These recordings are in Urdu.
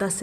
10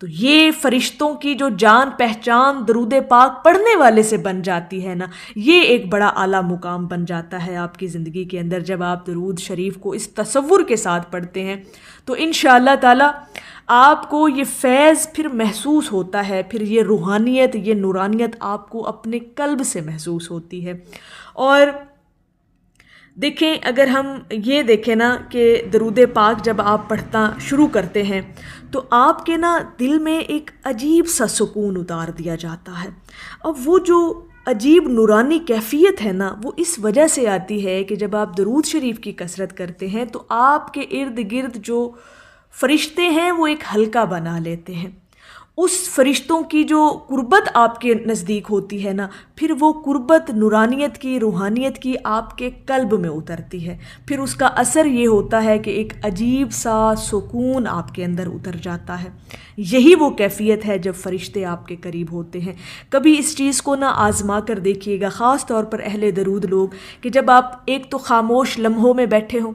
تو یہ فرشتوں کی جو جان پہچان درود پاک پڑھنے والے سے بن جاتی ہے نا، یہ ایک بڑا اعلیٰ مقام بن جاتا ہے آپ کی زندگی کے اندر جب آپ درود شریف کو اس تصور کے ساتھ پڑھتے ہیں۔ تو انشاءاللہ تعالی آپ کو یہ فیض پھر محسوس ہوتا ہے، پھر یہ روحانیت، یہ نورانیت آپ کو اپنے قلب سے محسوس ہوتی ہے۔ اور دیکھیں، اگر ہم یہ دیکھیں نا کہ درود پاک جب آپ پڑھنا شروع کرتے ہیں تو آپ کے نا دل میں ایک عجیب سا سکون اتار دیا جاتا ہے۔ اب وہ جو عجیب نورانی کیفیت ہے نا، وہ اس وجہ سے آتی ہے کہ جب آپ درود شریف کی کثرت کرتے ہیں تو آپ کے ارد گرد جو فرشتے ہیں وہ ایک حلقہ بنا لیتے ہیں۔ اس فرشتوں کی جو قربت آپ کے نزدیک ہوتی ہے نا، پھر وہ قربت نورانیت کی، روحانیت کی آپ کے قلب میں اترتی ہے۔ پھر اس کا اثر یہ ہوتا ہے کہ ایک عجیب سا سکون آپ کے اندر اتر جاتا ہے۔ یہی وہ کیفیت ہے جب فرشتے آپ کے قریب ہوتے ہیں۔ کبھی اس چیز کو نہ آزما کر دیکھیے گا، خاص طور پر اہل درود لوگ، کہ جب آپ ایک تو خاموش لمحوں میں بیٹھے ہوں،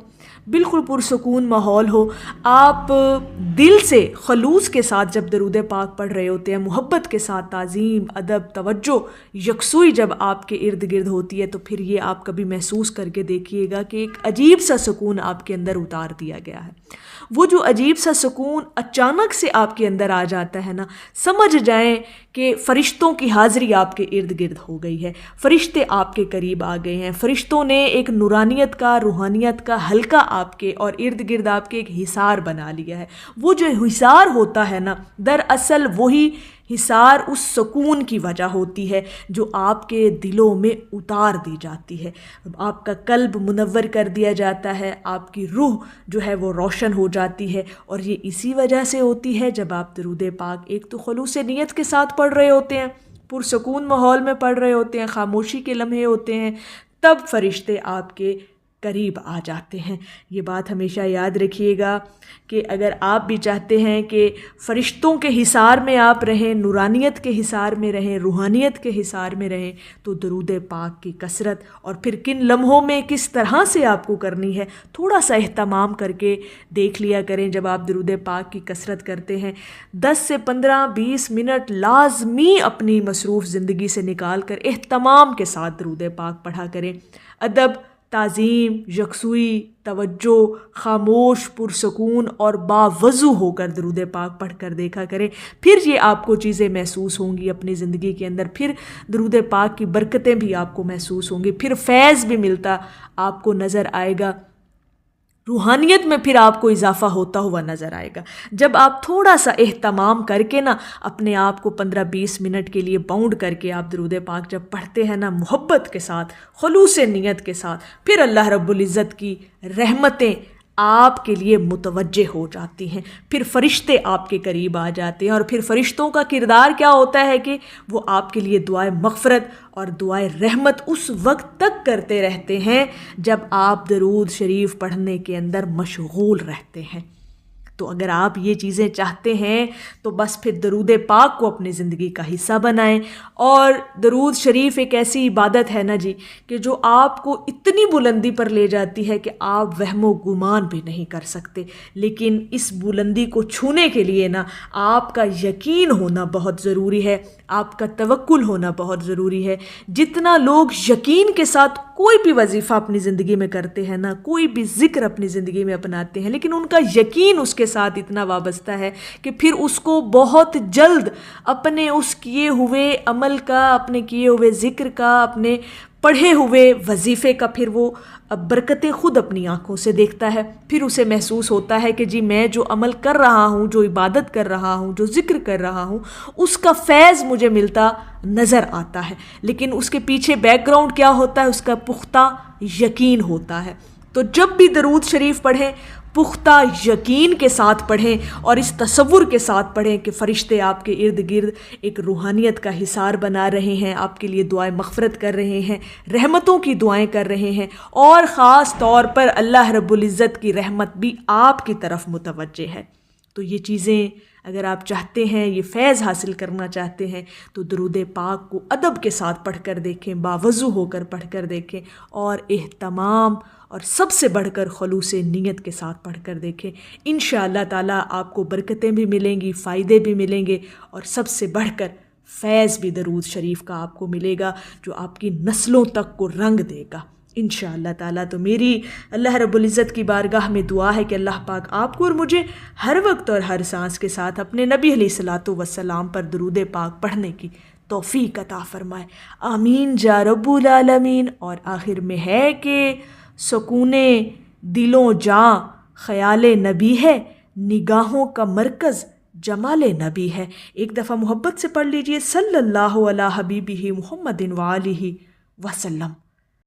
بالکل پرسکون ماحول ہو، آپ دل سے خلوص کے ساتھ جب درود پاک پڑھ رہے ہوتے ہیں، محبت کے ساتھ، تعظیم، ادب، توجہ، یکسوئی جب آپ کے ارد گرد ہوتی ہے، تو پھر یہ آپ کبھی محسوس کر کے دیکھیے گا کہ ایک عجیب سا سکون آپ کے اندر اتار دیا گیا ہے۔ وہ جو عجیب سا سکون اچانک سے آپ کے اندر آ جاتا ہے نا، سمجھ جائیں کہ فرشتوں کی حاضری آپ کے ارد گرد ہو گئی ہے، فرشتے آپ کے قریب آ گئے ہیں، فرشتوں نے ایک نورانیت کا، روحانیت کا حلقہ آپ کے اور ارد گرد آپ کے ایک حصار بنا لیا ہے۔ وہ جو حصار ہوتا ہے نا، دراصل وہی حصار اس سکون کی وجہ ہوتی ہے جو آپ کے دلوں میں اتار دی جاتی ہے۔ آپ کا قلب منور کر دیا جاتا ہے، آپ کی روح جو ہے وہ روشن ہو جاتی ہے، اور یہ اسی وجہ سے ہوتی ہے جب آپ درود پاک ایک تو خلوص نیت کے ساتھ پڑھ رہے ہوتے ہیں، پرسکون ماحول میں پڑھ رہے ہوتے ہیں، خاموشی کے لمحے ہوتے ہیں، تب فرشتے آپ کے قریب آ جاتے ہیں۔ یہ بات ہمیشہ یاد رکھیے گا کہ اگر آپ بھی چاہتے ہیں کہ فرشتوں کے حصار میں آپ رہیں، نورانیت کے حصار میں رہیں، روحانیت کے حصار میں رہیں، تو درود پاک کی کثرت، اور پھر کن لمحوں میں کس طرح سے آپ کو کرنی ہے، تھوڑا سا اہتمام کر کے دیکھ لیا کریں۔ جب آپ درود پاک کی کثرت کرتے ہیں، 10 سے 15-20 منٹ لازمی اپنی مصروف زندگی سے نکال کر اہتمام کے ساتھ درود پاک پڑھا کریں۔ ادب، تعظیم، یکسوئی، توجہ، خاموش، پرسکون اور باوضو ہو کر درود پاک پڑھ کر دیکھا کریں، پھر یہ آپ کو چیزیں محسوس ہوں گی اپنی زندگی کے اندر، پھر درود پاک کی برکتیں بھی آپ کو محسوس ہوں گی، پھر فیض بھی ملتا آپ کو نظر آئے گا، روحانیت میں پھر آپ کو اضافہ ہوتا ہوا نظر آئے گا۔ جب آپ تھوڑا سا اہتمام کر کے نا اپنے آپ کو 15-20 منٹ کے لیے باؤنڈ کر کے آپ درود پاک جب پڑھتے ہیں نا، محبت کے ساتھ، خلوص نیت کے ساتھ، پھر اللہ رب العزت کی رحمتیں آپ کے لیے متوجہ ہو جاتی ہیں، پھر فرشتے آپ کے قریب آ جاتے ہیں، اور پھر فرشتوں کا کردار کیا ہوتا ہے کہ وہ آپ کے لیے دعائے مغفرت اور دعائے رحمت اس وقت تک کرتے رہتے ہیں جب آپ درود شریف پڑھنے کے اندر مشغول رہتے ہیں۔ تو اگر آپ یہ چیزیں چاہتے ہیں تو بس پھر درود پاک کو اپنی زندگی کا حصہ بنائیں۔ اور درود شریف ایک ایسی عبادت ہے نا جی کہ جو آپ کو اتنی بلندی پر لے جاتی ہے کہ آپ وہم و گمان بھی نہیں کر سکتے، لیکن اس بلندی کو چھونے کے لیے نا آپ کا یقین ہونا بہت ضروری ہے، آپ کا توکل ہونا بہت ضروری ہے۔ جتنا لوگ یقین کے ساتھ کوئی بھی وظیفہ اپنی زندگی میں کرتے ہیں نا، کوئی بھی ذکر اپنی زندگی میں اپناتے ہیں، لیکن ان کا یقین اس کے ساتھ اتنا وابستہ ہے کہ پھر اس کو بہت جلد اپنے اس کیے ہوئے عمل کا، اپنے کیے ہوئے ذکر کا، اپنے پڑھے ہوئے وظیفے کا پھر وہ برکتیں خود اپنی آنکھوں سے دیکھتا ہے۔ پھر اسے محسوس ہوتا ہے کہ جی میں جو عمل کر رہا ہوں، جو عبادت کر رہا ہوں، جو ذکر کر رہا ہوں، اس کا فیض مجھے ملتا نظر آتا ہے، لیکن اس کے پیچھے بیک گراؤنڈ کیا ہوتا ہے؟ اس کا پختہ یقین ہوتا ہے۔ تو جب بھی درود شریف پڑھیں، پختہ یقین کے ساتھ پڑھیں اور اس تصور کے ساتھ پڑھیں کہ فرشتے آپ کے ارد گرد ایک روحانیت کا حصار بنا رہے ہیں، آپ کے لیے دعائیں مغفرت کر رہے ہیں، رحمتوں کی دعائیں کر رہے ہیں، اور خاص طور پر اللہ رب العزت کی رحمت بھی آپ کی طرف متوجہ ہے۔ تو یہ چیزیں اگر آپ چاہتے ہیں یہ فیض حاصل کرنا چاہتے ہیں تو درود پاک کو ادب کے ساتھ پڑھ کر دیکھیں، باوضو ہو کر پڑھ کر دیکھیں، اور اہتمام اور سب سے بڑھ کر خلوص نیت کے ساتھ پڑھ کر دیکھیں۔ انشاءاللہ تعالیٰ آپ کو برکتیں بھی ملیں گی، فائدے بھی ملیں گے، اور سب سے بڑھ کر فیض بھی درود شریف کا آپ کو ملے گا جو آپ کی نسلوں تک کو رنگ دے گا انشاءاللہ تعالیٰ۔ تو میری اللہ رب العزت کی بارگاہ میں دعا ہے کہ اللہ پاک آپ کو اور مجھے ہر وقت اور ہر سانس کے ساتھ اپنے نبی علیہ الصلاۃ والسلام پر درود پاک پڑھنے کی توفیق عطا فرمائے، آمین یا رب العالمین۔ اور آخر میں ہے کہ سکون دلوں جاں خیال نبی ہے، نگاہوں کا مرکز جمال نبی ہے۔ ایک دفعہ محبت سے پڑھ لیجئے، صلی اللہ علی حبیبہ محمد وآلہ وسلم۔